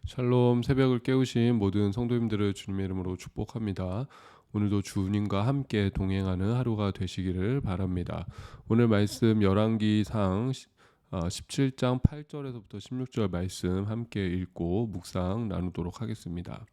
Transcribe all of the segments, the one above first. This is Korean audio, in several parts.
샬롬. 새벽을 깨우신 모든 성도님들을 주님의 이름으로 축복합니다. 오늘도 주님과 함께 동행하는 하루가 되시기를 바랍니다. 오늘 말씀 열왕기상 17장 8절에서부터 16절 말씀 함께 읽고 묵상 나누도록 하겠습니다.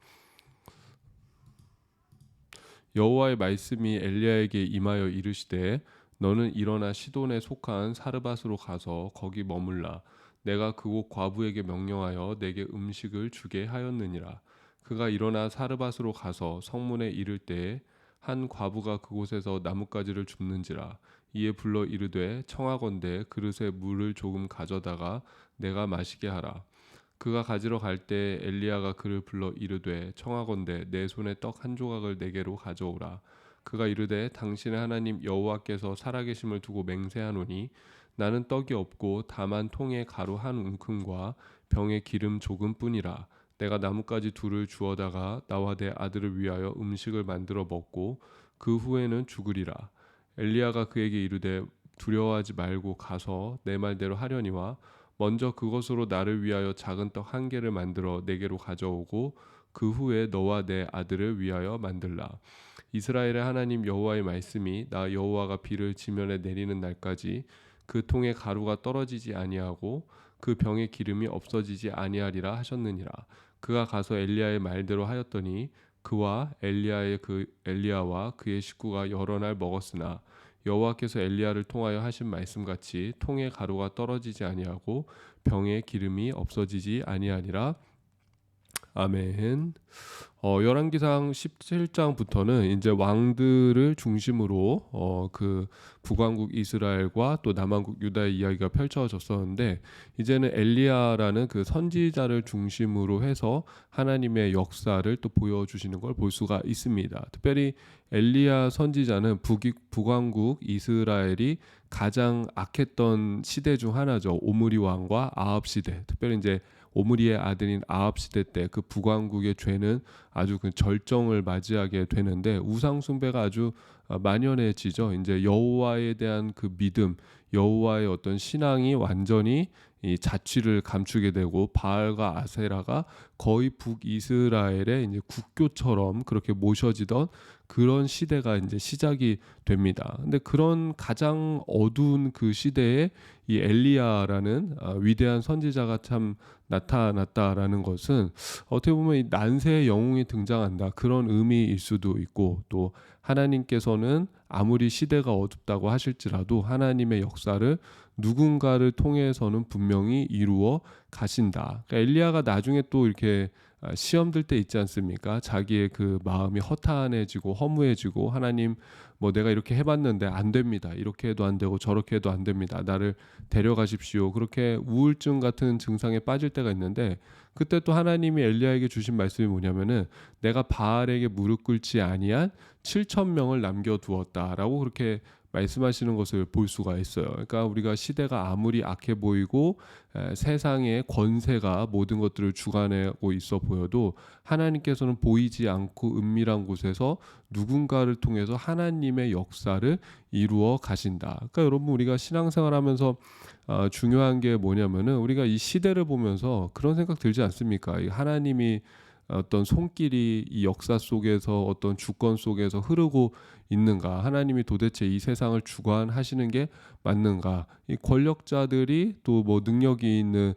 여호와의 말씀이 엘리야에게 임하여 이르시되 너는 일어나 시돈에 속한 사르밧으로 가서 거기 머물라. 내가 그곳 과부에게 명령하여 내게 음식을 주게 하였느니라. 그가 일어나 사르밧으로 가서 성문에 이를 때에 한 과부가 그곳에서 나뭇가지를 줍는지라. 이에 불러 이르되 청하건대 그릇에 물을 조금 가져다가 내가 마시게 하라. 그가 가지러 갈 때 엘리야가 그를 불러 이르되 청하건대 내 손에 떡 한 조각을 내게로 가져오라. 그가 이르되 당신의 하나님 여호와께서 살아계심을 두고 맹세하노니 나는 떡이 없고 다만 통에 가루 한 움큼과 병에 기름 조금뿐이라. 내가 나뭇가지 둘을 주어다가 나와 내 아들을 위하여 음식을 만들어 먹고 그 후에는 죽으리라. 엘리야가 그에게 이르되 두려워하지 말고 가서 내 말대로 하려니와 먼저 그것으로 나를 위하여 작은 떡 한 개를 만들어 내게로 가져오고 그 후에 너와 내 아들을 위하여 만들라. 이스라엘의 하나님 여호와의 말씀이 나 여호와가 비를 지면에 내리는 날까지 그 통에 가루가 떨어지지 아니하고 그 병에 기름이 없어지지 아니하리라 하셨느니라. 그가 가서 엘리야의 말대로 하였더니 그와 엘리야와 그의 식구가 여러 날 먹었으나 여호와께서 엘리야를 통하여 하신 말씀같이 통에 가루가 떨어지지 아니하고 병에 기름이 없어지지 아니하니라. 아멘. 열왕기상 17장부터는 이제 왕들을 중심으로 그 북왕국 이스라엘과 또 남왕국 유다의 이야기가 펼쳐졌었는데, 이제는 엘리야라는 그 선지자를 중심으로 해서 하나님의 역사를 또 보여주시는 걸 볼 수가 있습니다. 특별히 엘리야 선지자는 북왕국 이스라엘이 가장 악했던 시대 중 하나죠. 오므리 왕과 아합 시대. 특별히 이제 오므리의 아들인 아합 시대 때 그 북왕국의 죄는 아주 그 절정을 맞이하게 되는데, 우상 숭배가 아주 만연해지죠. 이제 여호와에 대한 그 믿음, 여호와의 어떤 신앙이 완전히 이 자취를 감추게 되고, 바알과 아세라가 거의 북이스라엘의 이제 국교처럼 그렇게 모셔지던 그런 시대가 이제 시작이 됩니다. 근데 그런 가장 어두운 그 시대에 이 엘리야라는 위대한 선지자가 참 나타났다라는 것은 어떻게 보면 이 난세의 영웅이 등장한다, 그런 의미일 수도 있고, 또 하나님께서는 아무리 시대가 어둡다고 하실지라도 하나님의 역사를 누군가를 통해서는 분명히 이루어 가신다. 그러니까 엘리야가 나중에 또 이렇게 시험 들 때 있지 않습니까? 자기의 그 마음이 허탄해지고 허무해지고, 하나님 뭐 내가 이렇게 해봤는데 안 됩니다. 이렇게 해도 안 되고 저렇게 해도 안 됩니다. 나를 데려가십시오. 그렇게 우울증 같은 증상에 빠질 때가 있는데, 그때 또 하나님이 엘리야에게 주신 말씀이 뭐냐면은 내가 바알에게 무릎 꿇지 아니한 7천 명을 남겨두었다라고 그렇게 말씀하시는 것을 볼 수가 있어요. 그러니까 우리가 시대가 아무리 악해 보이고 세상의 권세가 모든 것들을 주관하고 있어 보여도 하나님께서는 보이지 않고 은밀한 곳에서 누군가를 통해서 하나님의 역사를 이루어 가신다. 그러니까 여러분, 우리가 신앙생활하면서 중요한 게 뭐냐면은 우리가 이 시대를 보면서 그런 생각 들지 않습니까? 이 하나님이 어떤 손길이 이 역사 속에서 어떤 주권 속에서 흐르고 있는가? 하나님이 도대체 이 세상을 주관하시는 게 맞는가? 이 권력자들이 또 뭐 능력이 있는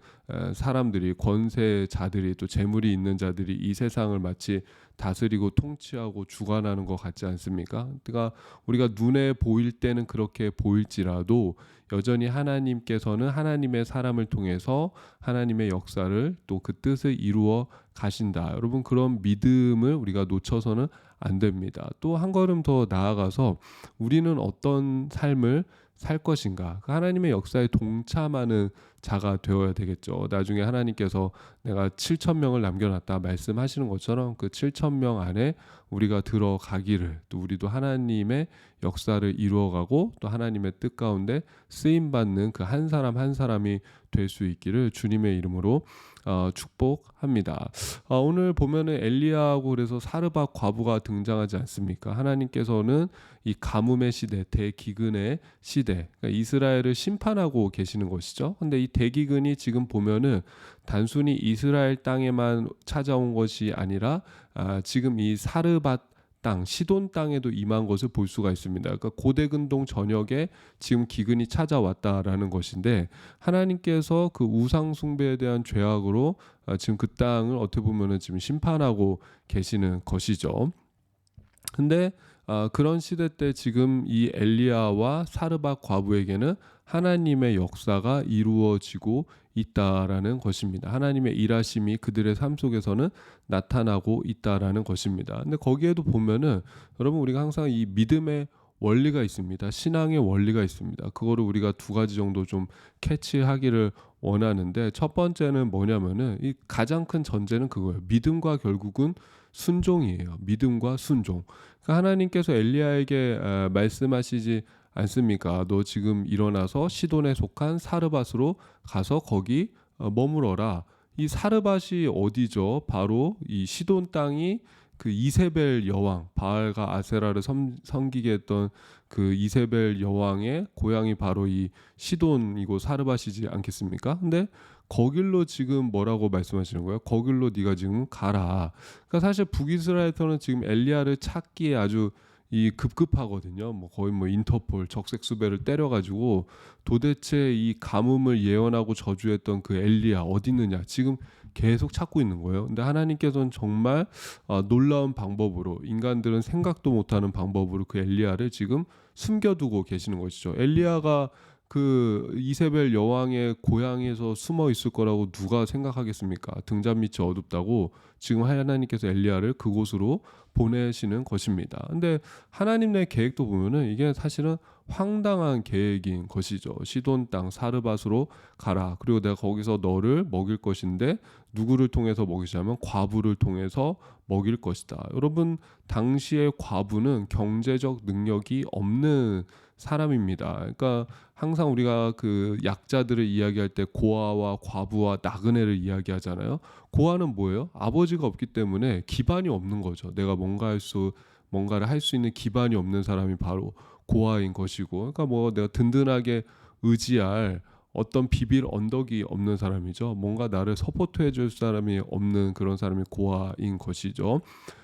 사람들이, 권세자들이, 또 재물이 있는 자들이 이 세상을 마치 다스리고 통치하고 주관하는 것 같지 않습니까? 그러니까 우리가 눈에 보일 때는 그렇게 보일지라도 여전히 하나님께서는 하나님의 사람을 통해서 하나님의 역사를 또 그 뜻을 이루어 가신다. 여러분, 그런 믿음을 우리가 놓쳐서는 안 됩니다. 또 한 걸음 더 나아가서 우리는 어떤 삶을 살 것인가? 그 하나님의 역사에 동참하는 자가 되어야 되겠죠. 나중에 하나님께서 내가 7천 명을 남겨놨다 말씀하시는 것처럼 그 7천 명 안에 우리가 들어가기를, 또 우리도 하나님의 역사를 이루어가고 또 하나님의 뜻 가운데 쓰임 받는 그 한 사람 한 사람이 될 수 있기를 주님의 이름으로 축복합니다. 오늘 보면은 엘리야하고 그래서 사르밧 과부가 등장하지 않습니까? 하나님께서는 이 가뭄의 시대, 대기근의 시대, 그러니까 이스라엘을 심판하고 계시는 것이죠. 근데 이 대기근이 지금 보면은 단순히 이스라엘 땅에만 찾아온 것이 아니라 지금 이 사르밧 땅, 시돈 땅에도 임한 것을 볼 수가 있습니다. 그러니까 고대근동 전역에 지금 기근이 찾아왔다라는 것인데 하나님께서 그 우상 숭배에 대한 죄악으로 지금 그 땅을 어떻게 보면은 지금 심판하고 계시는 것이죠. 근데 그런 시대 때 지금 이 엘리야와 사르밧 과부에게는 하나님의 역사가 이루어지고 있다라는 것입니다. 하나님의 일하심이 그들의 삶 속에서는 나타나고 있다라는 것입니다. 근데 거기에도 보면은 여러분 우리가 항상 이 믿음의 원리가 있습니다. 신앙의 원리가 있습니다. 그거를 우리가 두 가지 정도 좀 캐치하기를 원하는데 첫 번째는 뭐냐면은 이 가장 큰 전제는 그거예요. 믿음과 결국은 순종이에요. 믿음과 순종. 그러니까 하나님께서 엘리야에게 말씀하시지 않습니까? 너 지금 일어나서 시돈에 속한 사르밧으로 가서 거기 머물어라. 이 사르밧이 어디죠? 바로 이 시돈 땅이 그 이세벨 여왕 바알과 아세라를 섬기게 했던 그 이세벨 여왕의 고향이 바로 이 시돈이고 사르밧이지 않겠습니까? 근데 거길로 지금 뭐라고 말씀하시는 거예요? 거길로 네가 지금 가라. 그러니까 사실 북이스라엘에서는 지금 엘리야를 찾기에 아주 이 급급하거든요. 뭐 거의 뭐 인터폴 적색 수배를 때려가지고 도대체 이 가뭄을 예언하고 저주했던 그 엘리야 어디 있느냐 지금 계속 찾고 있는 거예요. 근데 하나님께서는 정말 놀라운 방법으로 인간들은 생각도 못하는 방법으로 그 엘리야를 지금 숨겨두고 계시는 것이죠. 엘리야가 그 이세벨 여왕의 고향에서 숨어 있을 거라고 누가 생각하겠습니까? 등잔 밑이 어둡다고 지금 하나님께서 엘리야를 그곳으로 보내시는 것입니다. 근데 하나님의 계획도 보면은 이게 사실은 황당한 계획인 것이죠. 시돈 땅 사르밧으로 가라. 그리고 내가 거기서 너를 먹일 것인데 누구를 통해서 먹이자면 과부를 통해서 먹일 것이다. 여러분 당시의 과부는 경제적 능력이 없는 사람입니다. 그러니까 항상 우리가 그 약자들을 이야기할 때 고아와 과부와 나그네를 이야기하잖아요. 고아는 뭐예요? 아버지가 없기 때문에 기반이 없는 거죠. 내가 뭔가를 할 수 있는 기반이 없는 사람이 바로 고아인 것이고, 그러니까 뭐 내가 든든하게 의지할 어떤 비빌 언덕이 없는 사람이죠. 뭔가 나를 서포트해 줄 사람이 없는 그런 사람이 고아인 것이죠.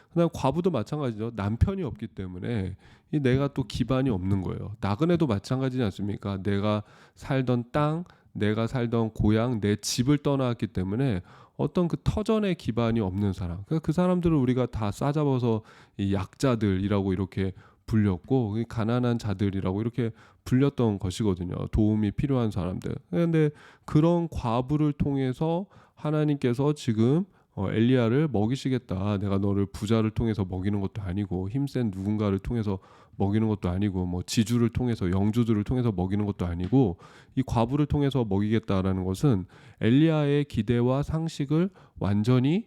그다음 과부도 마찬가지죠. 남편이 없기 때문에 이 내가 또 기반이 없는 거예요. 나그네도 마찬가지지 않습니까? 내가 살던 땅, 내가 살던 고향, 내 집을 떠나왔기 때문에 어떤 그 터전의 기반이 없는 사람. 그러니까 그 사람들을 우리가 다 싸잡아서 이 약자들이라고 이렇게 불렸고 이 가난한 자들이라고 이렇게 불렸던 것이거든요. 도움이 필요한 사람들. 그런데 그런 과부를 통해서 하나님께서 지금 엘리야를 먹이시겠다. 내가 너를 부자를 통해서 먹이는 것도 아니고 힘센 누군가를 통해서 먹이는 것도 아니고 뭐 지주를 통해서 영주들을 통해서 먹이는 것도 아니고 이 과부를 통해서 먹이겠다라는 것은 엘리야의 기대와 상식을 완전히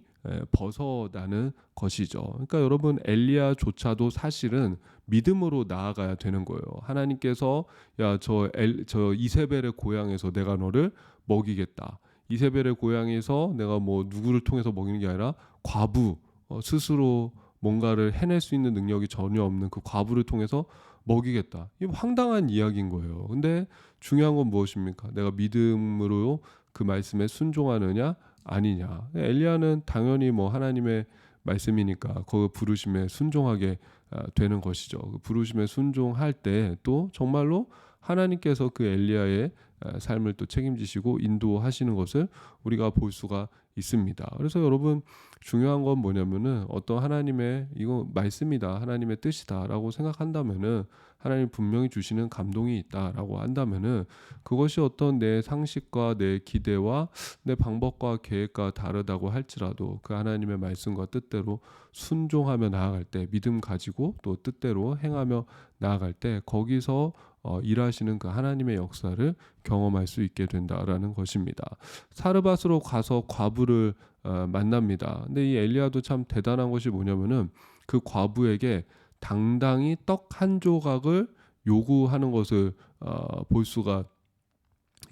벗어나는 것이죠. 그러니까 여러분 엘리야조차도 사실은 믿음으로 나아가야 되는 거예요. 하나님께서 저 이세벨의 고향에서 내가 너를 먹이겠다. 이세벨의 고향에서 내가 뭐 누구를 통해서 먹이는 게 아니라 과부 스스로 뭔가를 해낼 수 있는 능력이 전혀 없는 그 과부를 통해서 먹이겠다. 이 황당한 이야기인 거예요. 근데 중요한 건 무엇입니까? 내가 믿음으로 그 말씀에 순종하느냐 아니냐. 엘리야는 당연히 뭐 하나님의 말씀이니까 그 부르심에 순종하게 되는 것이죠. 그 부르심에 순종할 때 또 정말로 하나님께서 그 엘리야의 삶을 또 책임지시고 인도하시는 것을 우리가 볼 수가 있습니다. 그래서 여러분 중요한 건 뭐냐면은 어떤 하나님의 이거 말씀이다, 하나님의 뜻이다라고 생각한다면은 하나님 분명히 주시는 감동이 있다라고 한다면은 그것이 어떤 내 상식과 내 기대와 내 방법과 계획과 다르다고 할지라도 그 하나님의 말씀과 뜻대로 순종하며 나아갈 때 믿음 가지고 또 뜻대로 행하며 나아갈 때 거기서 일하시는 그 하나님의 역사를 경험할 수 있게 된다라는 것입니다. 사르밧으로 가서 과부를 만납니다. 근데 이 엘리야도 참 대단한 것이 뭐냐면은 그 과부에게 당당히 떡 한 조각을 요구하는 것을 볼 수가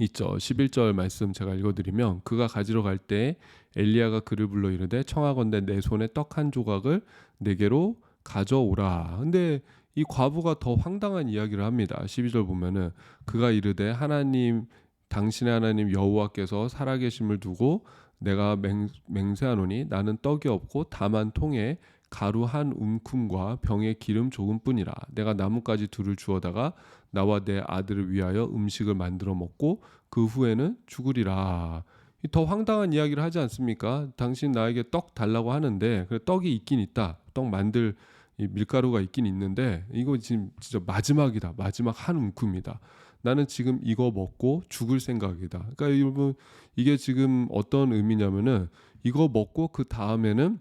있죠. 11절 말씀 제가 읽어드리면 그가 가지러 갈 때 엘리야가 그를 불러 이르되 청하건대 내 손에 떡 한 조각을 내게로 가져오라. 근데 이 과부가 더 황당한 이야기를 합니다. 12절 보면은 그가 이르되 하나님 당신의 하나님 여호와께서 살아계심을 두고 내가 맹세하노니 나는 떡이 없고 다만 통에 가루 한 움큼과 병에 기름 조금뿐이라. 내가 나뭇가지 둘을 주어다가 나와 내 아들을 위하여 음식을 만들어 먹고 그 후에는 죽으리라. 더 황당한 이야기를 하지 않습니까? 당신 나에게 떡 달라고 하는데 그래, 떡이 있긴 있다. 떡 만들 이 밀가루가 있긴 있는데 이거 지금 진짜 마지막이다. 마지막 한 움큼이다. 나는 지금 이거 먹고 죽을 생각이다. 그러니까 여러분 이게 지금 어떤 의미냐면은 이거 먹고 그 다음에는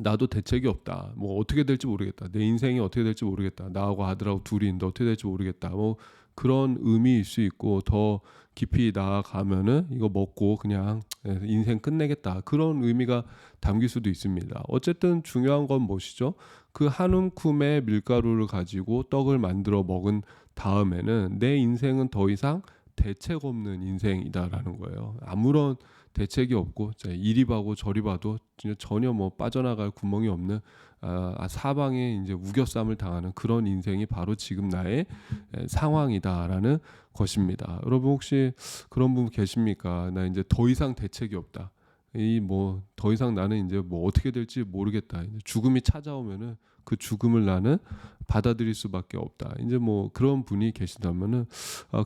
나도 대책이 없다. 뭐 어떻게 될지 모르겠다. 내 인생이 어떻게 될지 모르겠다. 나하고 아들하고 둘이 있는데 어떻게 될지 모르겠다. 뭐 그런 의미일 수 있고 더 깊이 나아가면은 이거 먹고 그냥 인생 끝내겠다. 그런 의미가 담길 수도 있습니다. 어쨌든 중요한 건 무엇이죠? 그 한 움큼의 밀가루를 가지고 떡을 만들어 먹은 다음에는 내 인생은 더 이상 대책 없는 인생이다라는 거예요. 아무런 대책이 없고 이리 봐고 저리 봐도 전혀 뭐 빠져나갈 구멍이 없는 사방에 이제 우겨쌈을 당하는 그런 인생이 바로 지금 나의 상황이다라는 것입니다. 여러분 혹시 그런 분 계십니까? 나 이제 더 이상 대책이 없다. 이 뭐 더 이상 나는 이제 뭐 어떻게 될지 모르겠다. 이제 죽음이 찾아오면은 그 죽음을 나는 받아들일 수밖에 없다. 이제 뭐 그런 분이 계신다면은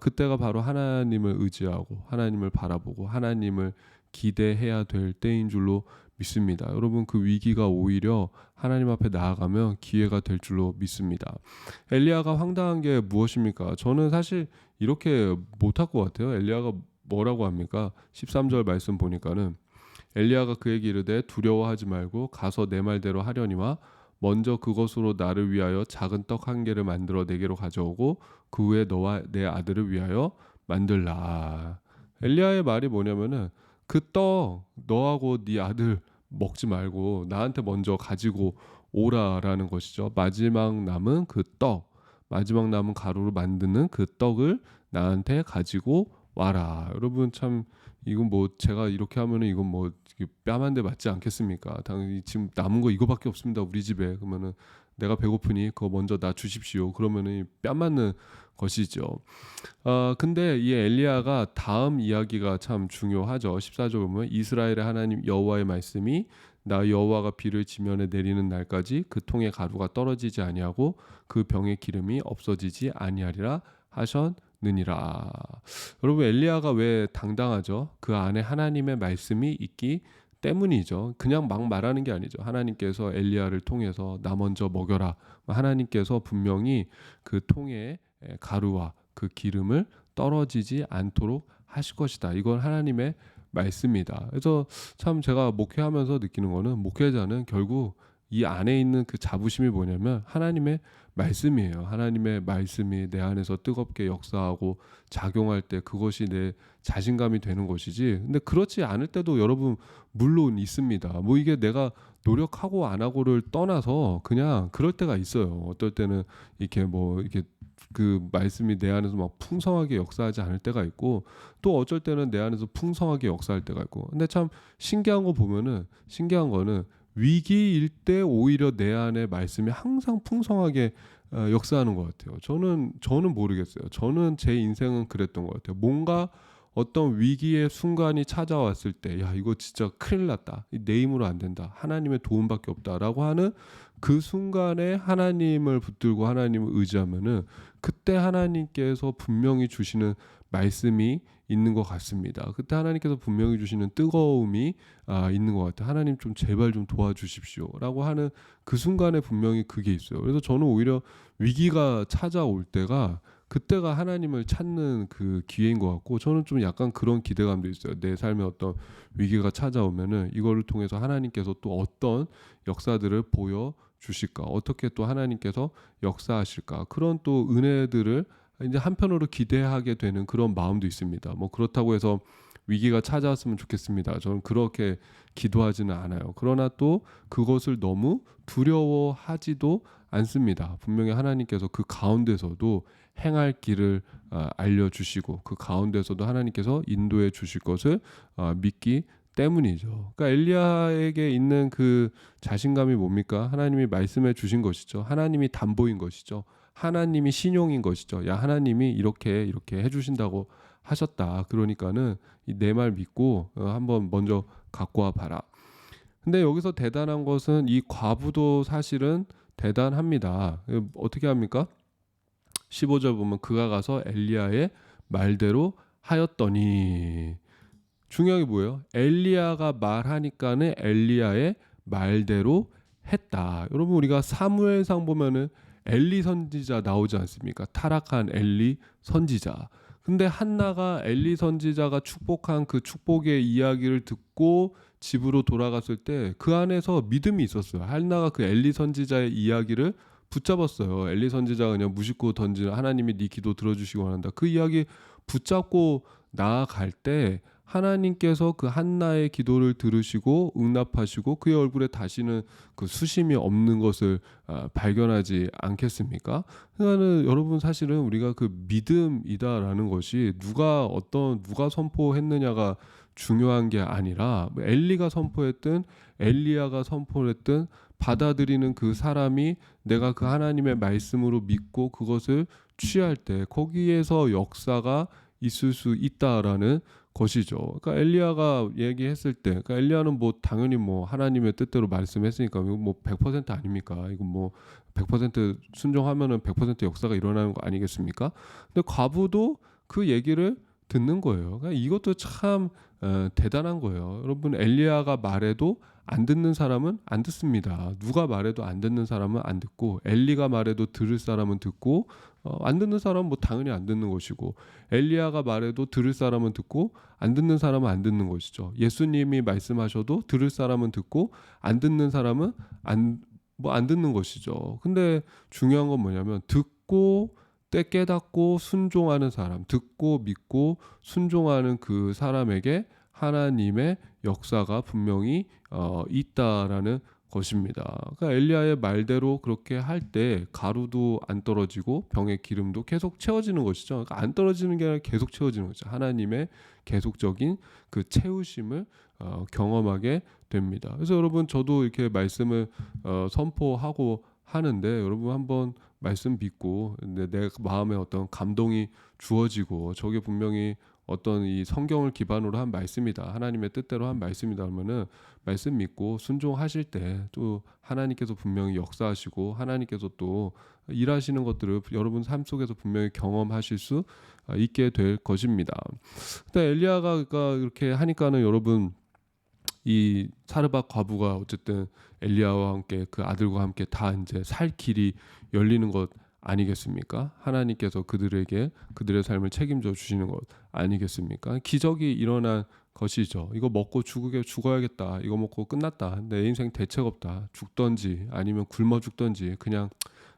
그때가 바로 하나님을 의지하고 하나님을 바라보고 하나님을 기대해야 될 때인 줄로 믿습니다. 여러분 그 위기가 오히려 하나님 앞에 나아가면 기회가 될 줄로 믿습니다. 엘리야가 황당한 게 무엇입니까? 저는 사실 이렇게 못할 것 같아요. 엘리야가 뭐라고 합니까? 13절 말씀 보니까는 엘리야가 그에게 이르되 두려워하지 말고 가서 내 말대로 하려니와 먼저 그것으로 나를 위하여 작은 떡 한 개를 만들어 내게로 가져오고 그 후에 너와 내 아들을 위하여 만들라. 엘리야의 말이 뭐냐면은 그 떡 너하고 네 아들 먹지 말고 나한테 먼저 가지고 오라라는 것이죠. 마지막 남은 그 떡, 마지막 남은 가루로 만드는 그 떡을 나한테 가지고 와라. 여러분 참 이건 뭐 제가 이렇게 하면은 이건 뭐 뺨 한 대 맞지 않겠습니까? 당연히 지금 남은 거 이거밖에 없습니다. 우리 집에. 그러면은 내가 배고프니 그거 먼저 나 주십시오. 그러면은 뺨 맞는 것이죠. 근데 이 엘리야가 다음 이야기가 참 중요하죠. 14절 보면 이스라엘의 하나님 여호와의 말씀이 나 여호와가 비를 지면에 내리는 날까지 그 통에 가루가 떨어지지 아니하고 그 병의 기름이 없어지지 아니하리라 하셨느니라. 여러분 엘리야가 왜 당당하죠? 그 안에 하나님의 말씀이 있기 때문이죠. 그냥 막 말하는 게 아니죠. 하나님께서 엘리야를 통해서 나 먼저 먹여라. 하나님께서 분명히 그 통에 가루와 그 기름을 떨어지지 않도록 하실 것이다. 이건 하나님의 말씀이다. 그래서 참 제가 목회하면서 느끼는 거는 목회자는 결국 이 안에 있는 그 자부심이 뭐냐면 하나님의 말씀이에요. 하나님의 말씀이 내 안에서 뜨겁게 역사하고 작용할 때 그것이 내 자신감이 되는 것이지. 근데 그렇지 않을 때도 여러분 물론 있습니다. 뭐 이게 내가 노력하고 안 하고를 떠나서 그냥 그럴 때가 있어요. 어떨 때는 이렇게 뭐 이렇게 그 말씀이 내 안에서 막 풍성하게 역사하지 않을 때가 있고 또 어쩔 때는 내 안에서 풍성하게 역사할 때가 있고. 근데 참 신기한 거는 위기일 때 오히려 내 안에 말씀이 항상 풍성하게 역사하는 것 같아요. 저는 모르겠어요. 저는 제 인생은 그랬던 것 같아요. 뭔가 어떤 위기의 순간이 찾아왔을 때, 야 이거 진짜 큰일 났다. 내 힘으로 안 된다. 하나님의 도움밖에 없다라고 하는 그 순간에 하나님을 붙들고 하나님을 의지하면은 그때 하나님께서 분명히 주시는 말씀이 있는 것 같습니다. 그때 하나님께서 분명히 주시는 뜨거움이 있는 것 같아요. 하나님 좀 제발 좀 도와주십시오라고 하는 그 순간에 분명히 그게 있어요. 그래서 저는 오히려 위기가 찾아올 때가 그때가 하나님을 찾는 그 기회인 것 같고 저는 좀 약간 그런 기대감도 있어요. 내 삶에 어떤 위기가 찾아오면은 이거를 통해서 하나님께서 또 어떤 역사들을 보여 주실까? 어떻게 또 하나님께서 역사하실까? 그런 또 은혜들을 이제 한편으로 기대하게 되는 그런 마음도 있습니다. 뭐 그렇다고 해서 위기가 찾아왔으면 좋겠습니다. 저는 그렇게 기도하지는 않아요. 그러나 또 그것을 너무 두려워하지도 않습니다. 분명히 하나님께서 그 가운데서도 행할 길을 알려주시고 그 가운데서도 하나님께서 인도해 주실 것을 믿기 때문이죠. 그러니까 엘리야에게 있는 그 자신감이 뭡니까? 하나님이 말씀해 주신 것이죠. 하나님이 담보인 것이죠. 하나님이 신용인 것이죠. 야, 하나님이 이렇게 이렇게 해주신다고 하셨다. 그러니까는 내 말 믿고 한번 먼저 갖고 와 봐라. 근데 여기서 대단한 것은 이 과부도 사실은 대단합니다. 어떻게 합니까? 15절 보면 그가 가서 엘리야의 말대로 하였더니 중요한 게 뭐예요? 엘리야가 말하니까는 엘리야의 말대로 했다. 여러분 우리가 사무엘상 보면은 엘리 선지자 나오지 않습니까? 타락한 엘리 선지자. 근데 한나가 엘리 선지자가 축복한 그 축복의 이야기를 듣고 집으로 돌아갔을 때 그 안에서 믿음이 있었어요. 한나가 그 엘리 선지자의 이야기를 붙잡았어요. 엘리 선지자가 그냥 무심코 던지는 하나님이 네 기도 들어주시기 원한다. 그 이야기 붙잡고 나아갈 때 하나님께서 그 한나의 기도를 들으시고 응답하시고 그의 얼굴에 다시는 그 수심이 없는 것을 발견하지 않겠습니까? 그러니까는 여러분 사실은 우리가 그 믿음이다라는 것이 누가 선포했느냐가 중요한 게 아니라 엘리가 선포했든 엘리야가 선포했든 받아들이는 그 사람이 내가 그 하나님의 말씀으로 믿고 그것을 취할 때 거기에서 역사가 있을 수 있다라는 것이죠. 그러니까 엘리야가 얘기했을 때, 그러니까 엘리야는 뭐 당연히 뭐 하나님의 뜻대로 말씀했으니까 이거 뭐 100% 아닙니까? 이거 뭐 100% 순종하면은 100% 역사가 일어나는 거 아니겠습니까? 근데 과부도 그 얘기를 듣는 거예요. 그러니까 이것도 참 대단한 거예요. 여러분 엘리야가 말해도 안 듣는 사람은 안 듣습니다. 누가 말해도 안 듣는 사람은 안 듣고 엘리가 말해도 들을 사람은 듣고 안 듣는 사람은 뭐 당연히 안 듣는 것이고 엘리야가 말해도 들을 사람은 듣고 안 듣는 사람은 안 듣는 것이죠. 예수님이 말씀하셔도 들을 사람은 듣고 안 듣는 사람은 안 듣는 것이죠. 근데 중요한 건 뭐냐면 듣고 때 깨닫고 순종하는 사람, 듣고 믿고 순종하는 그 사람에게 하나님의 역사가 분명히 있다라는 것입니다. 그러니까 엘리야의 말대로 그렇게 할 때 가루도 안 떨어지고 병의 기름도 계속 채워지는 것이죠. 그러니까 안 떨어지는 게 아니라 계속 채워지는 거죠. 하나님의 계속적인 그 채우심을 경험하게 됩니다. 그래서 여러분 저도 이렇게 말씀을 선포하고 하는데 여러분 한번 말씀 믿고 내 마음에 어떤 감동이 주어지고 저게 분명히 어떤 이 성경을 기반으로 한 말씀이다. 하나님의 뜻대로 한 말씀이다 하면은 말씀 믿고 순종하실 때 또 하나님께서 분명히 역사하시고 하나님께서 또 일하시는 것들을 여러분 삶 속에서 분명히 경험하실 수 있게 될 것입니다. 근데 엘리야가 그러니까 이렇게 하니까는 여러분 이 사르밧 과부가 어쨌든 엘리야와 함께 그 아들과 함께 다 이제 살 길이 열리는 것 아니겠습니까? 하나님께서 그들에게 그들의 삶을 책임져 주시는 것 아니겠습니까? 기적이 일어난 것이죠. 이거 먹고 죽어야겠다. 이거 먹고 끝났다. 내 인생 대책 없다. 죽던지 아니면 굶어 죽던지 그냥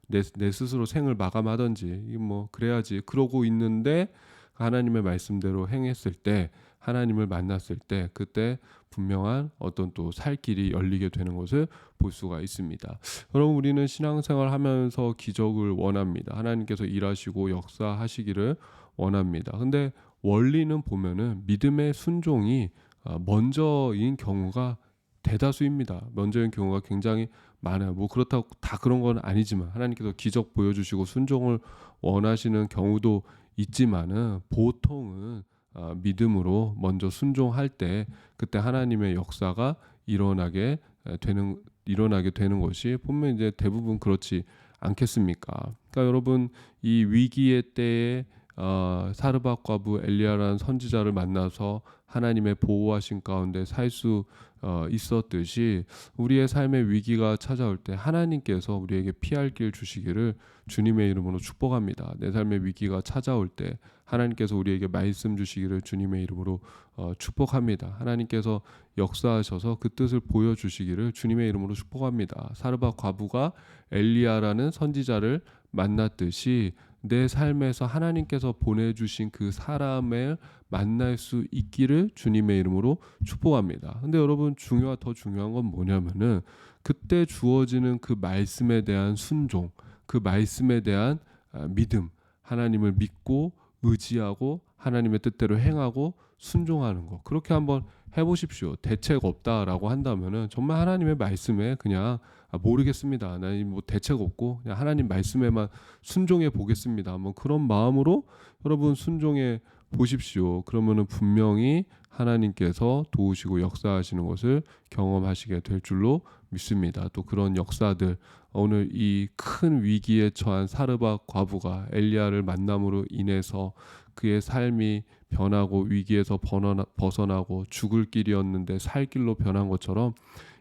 내 스스로 생을 마감하던지 이거 뭐 그래야지. 그러고 있는데 하나님의 말씀대로 행했을 때 하나님을 만났을 때 그때 분명한 어떤 또 살 길이 열리게 되는 것을 볼 수가 있습니다. 여러분 우리는 신앙생활 하면서 기적을 원합니다. 하나님께서 일하시고 역사하시기를 원합니다. 근데 원리는 보면은 믿음의 순종이 먼저인 경우가 대다수입니다. 먼저인 경우가 굉장히 많아요. 뭐 그렇다고 다 그런 건 아니지만 하나님께서 기적 보여주시고 순종을 원하시는 경우도 있지만은 보통은 믿음으로 먼저 순종할 때 그때 하나님의 역사가 일어나게 되는 것이 보면 이제 대부분 그렇지 않겠습니까? 그러니까 여러분 이 위기의 때에 사르밧 과부 엘리야라는 선지자를 만나서 하나님의 보호하신 가운데 살 수 있었듯이 우리의 삶의 위기가 찾아올 때 하나님께서 우리에게 피할 길 주시기를 주님의 이름으로 축복합니다. 내 삶의 위기가 찾아올 때 하나님께서 우리에게 말씀 주시기를 주님의 이름으로 축복합니다. 하나님께서 역사하셔서 그 뜻을 보여주시기를 주님의 이름으로 축복합니다. 사르밧 과부가 엘리야라는 선지자를 만났듯이 내 삶에서 하나님께서 보내주신 그 사람을 만날 수 있기를 주님의 이름으로 축복합니다. 근데 여러분 더 중요한 건 뭐냐면은 그때 주어지는 그 말씀에 대한 순종, 그 말씀에 대한 믿음, 하나님을 믿고 의지하고 하나님의 뜻대로 행하고 순종하는 거. 그렇게 한번 해보십시오. 대책 없다라고 한다면은 정말 하나님의 말씀에 그냥 모르겠습니다. 나는 뭐 대책 없고 그냥 하나님 말씀에만 순종해 보겠습니다. 뭐 그런 마음으로 여러분 순종해 보십시오. 그러면은 분명히 하나님께서 도우시고 역사하시는 것을 경험하시게 될 줄로 믿습니다. 또 그런 역사들, 오늘 이 큰 위기에 처한 사르밧 과부가 엘리야를 만남으로 인해서 그의 삶이 변하고 위기에서 벗어나고 죽을 길이었는데 살 길로 변한 것처럼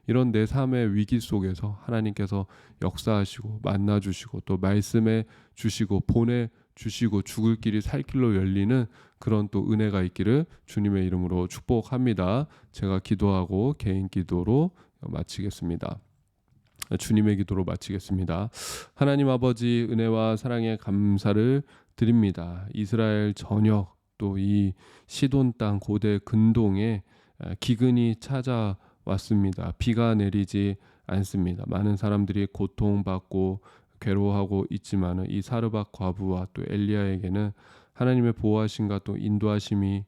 이런 내 삶의 위기 속에서 하나님께서 역사하시고 만나주시고 또 말씀해 주시고 보내주시고 죽을 길이 살 길로 열리는 그런 또 은혜가 있기를 주님의 이름으로 축복합니다. 제가 기도하고 개인 기도로 마치겠습니다. 주님의 기도로 마치겠습니다. 하나님 아버지, 은혜와 사랑에 감사를 드립니다. 이스라엘 전역 또 이 시돈 땅 고대 근동에 기근이 찾아왔습니다. 비가 내리지 않습니다. 많은 사람들이 고통받고 괴로워하고 있지만 이 사르밧 과부와 또 엘리야에게는 하나님의 보호하심과 또 인도하심이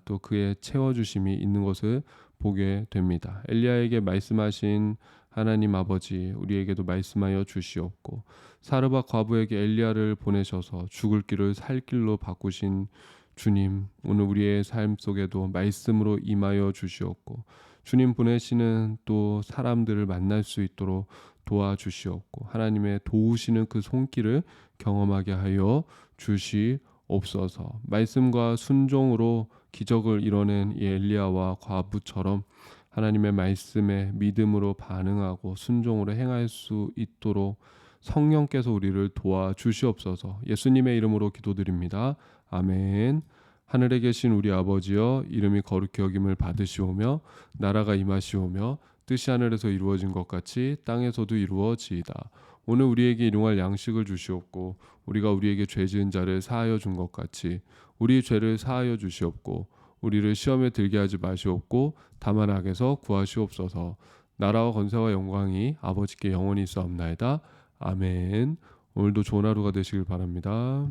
또 그의 채워주심이 있는 것을 보게 됩니다. 엘리야에게 말씀하신 하나님 아버지, 우리에게도 말씀하여 주시옵고 사르밧 과부에게 엘리야를 보내셔서 죽을 길을 살 길로 바꾸신 주님, 오늘 우리의 삶 속에도 말씀으로 임하여 주시옵고 주님 보내시는 또 사람들을 만날 수 있도록 도와주시옵고 하나님의 도우시는 그 손길을 경험하게 하여 주시옵소서. 말씀과 순종으로 기적을 이뤄낸 이 엘리야와 과부처럼 하나님의 말씀에 믿음으로 반응하고 순종으로 행할 수 있도록 성령께서 우리를 도와주시옵소서. 예수님의 이름으로 기도드립니다. 아멘. 하늘에 계신 우리 아버지여, 이름이 거룩히 여김을 받으시오며 나라가 임하시오며 뜻이 하늘에서 이루어진 것 같이 땅에서도 이루어지이다. 오늘 우리에게 일용할 양식을 주시옵고 우리가 우리에게 죄 지은 자를 사하여 준 것 같이 우리 죄를 사하여 주시옵고 우리를 시험에 들게 하지 마시옵고 다만 악에서 구하시옵소서. 나라와 권세와 영광이 아버지께 영원히 있사옵나이다. 아멘. 오늘도 좋은 하루가 되시길 바랍니다.